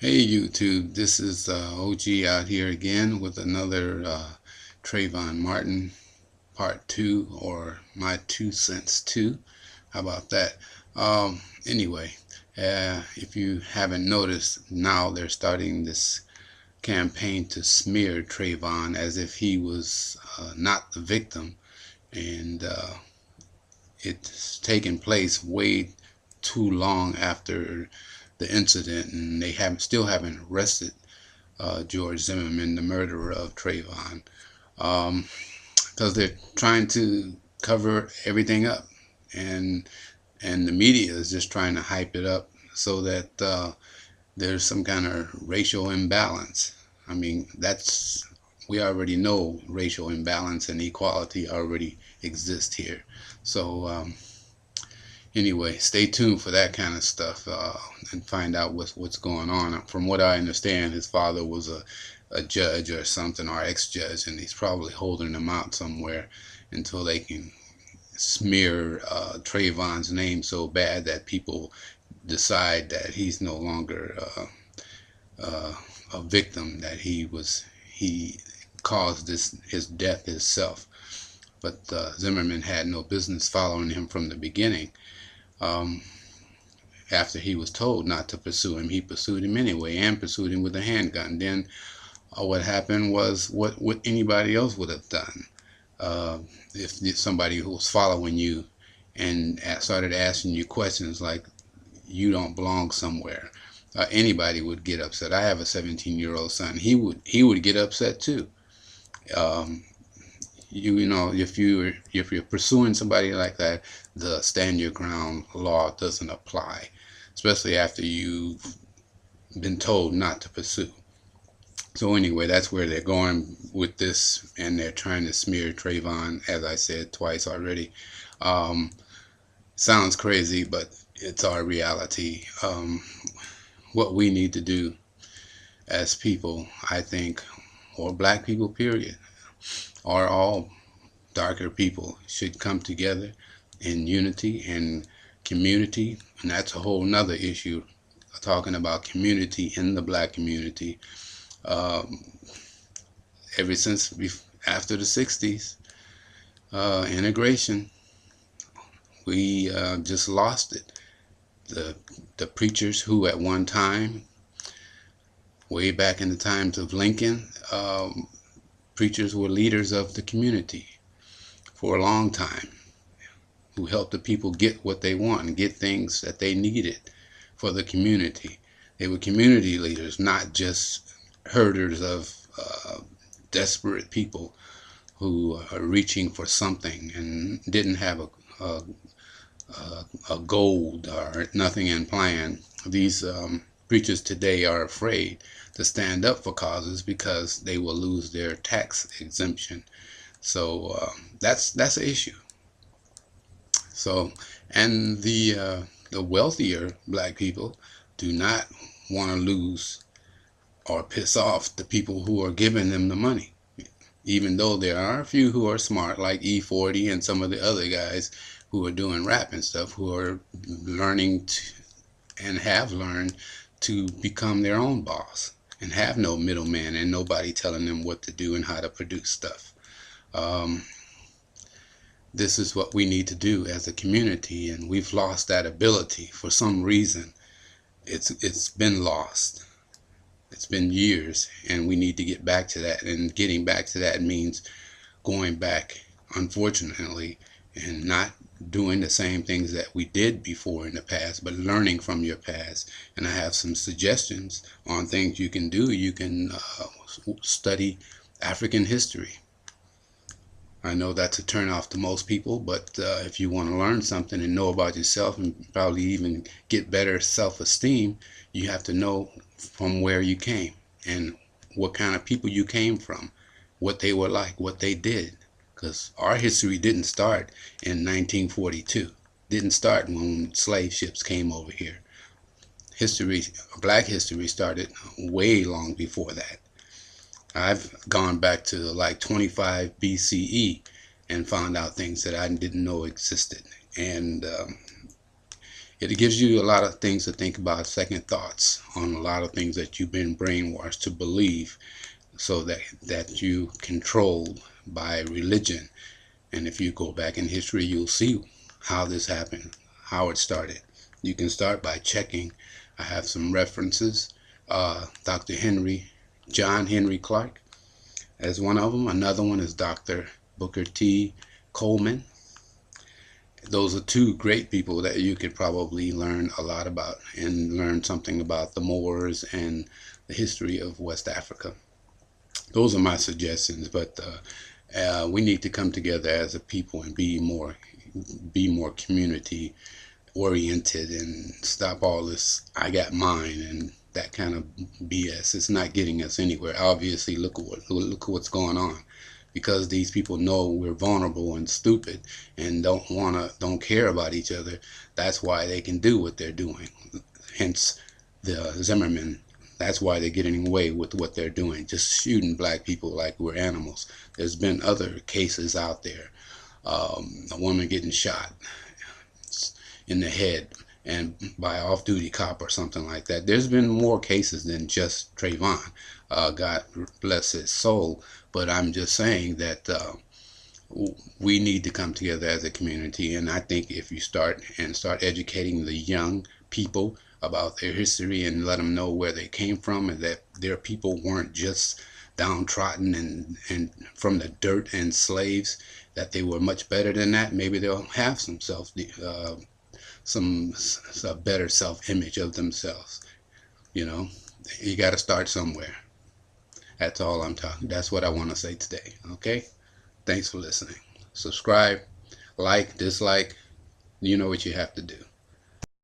Hey YouTube, this is OG out here again with another Trayvon Martin part 2, or my 2 cents 2. How about that? Anyway, if you haven't noticed, now they're starting this campaign to smear Trayvon as if he was not the victim, and it's taken place way too long after the incident, and they still haven't arrested George Zimmerman, the murderer of Trayvon, because they're trying to cover everything up, and the media is just trying to hype it up so that there's some kind of racial imbalance. I mean, we already know racial imbalance and equality already exist here. So anyway, stay tuned for that kind of stuff and find out what's going on. From what I understand, his father was a judge or something, or ex-judge, and he's probably holding him out somewhere until they can smear Trayvon's name so bad that people decide that he's no longer a victim, that he caused his death himself. But Zimmerman had no business following him from the beginning. After he was told not to pursue him, he pursued him anyway, and pursued him with a handgun. Then what happened was what anybody else would have done. If somebody who was following you and started asking you questions like you don't belong somewhere, anybody would get upset. I have a 17-year-old son. He would get upset too. You know, if you're pursuing somebody like that, the stand your ground law doesn't apply, especially after you've been told not to pursue. So anyway, that's where they're going with this, and they're trying to smear Trayvon, as I said twice already. Sounds crazy, but it's our reality. What we need to do as people, I think, or black people period, or all darker people, should come together in unity and community. And that's a whole nother issue, talking about community in the black community. Ever since after the 60s, integration, we just lost it. The preachers who at one time, way back in the times of Lincoln, preachers were leaders of the community for a long time, who helped the people get what they want and get things that they needed for the community. They were community leaders, not just herders of desperate people who are reaching for something and didn't have a goal or nothing in plan. These preachers today are afraid to stand up for causes because they will lose their tax exemption. So that's an issue. So, and the wealthier black people do not want to lose or piss off the people who are giving them the money. Even though there are a few who are smart, like E40 and some of the other guys who are doing rap and stuff, who are learning and have learned to become their own boss and have no middleman and nobody telling them what to do and how to produce stuff. This is what we need to do as a community, and we've lost that ability for some reason. It's been lost. It's been years, and we need to get back to that. And getting back to that means going back, unfortunately, and not doing the same things that we did before in the past, but learning from your past. And I have some suggestions on things you can do. You can study African history. I know that's a turnoff to most people, but if you want to learn something and know about yourself and probably even get better self-esteem, you have to know from where you came and what kind of people you came from, what they were like, what they did. Because our history didn't start in 1942. Didn't start when slave ships came over here. Black history started way long before that. I've gone back to like 25 BCE and found out things that I didn't know existed. And it gives you a lot of things to think about, second thoughts on a lot of things that you've been brainwashed to believe, so that you controlled by religion. And if you go back in history, you'll see how this happened, how it started. You can start by checking. I have some references. Dr. John Henry Clark as one of them. Another one is Dr. Booker T. Coleman. Those are two great people that you could probably learn a lot about and learn something about the Moors and the history of West Africa. Those are my suggestions, but we need to come together as a people and be more community oriented and stop all this "I got mine" and that kind of BS. It's not getting us anywhere. Obviously, look at what's going on, because these people know we're vulnerable and stupid and don't care about each other. That's why they can do what they're doing. Hence the Zimmerman. That's why they're getting away with what they're doing, just shooting black people like we're animals. There's been other cases out there. A woman getting shot in the head and by an off-duty cop or something like that. There's been more cases than just Trayvon. God bless his soul. But I'm just saying that we need to come together as a community. And I think if you start educating the young people about their history and let them know where they came from, and that their people weren't just downtrodden and from the dirt and slaves, that they were much better than that, maybe they'll have some better self-image of themselves. You know, you got to start somewhere. That's all I'm talking. That's what I want to say today. Okay? Thanks for listening. Subscribe, like, dislike. You know what you have to do.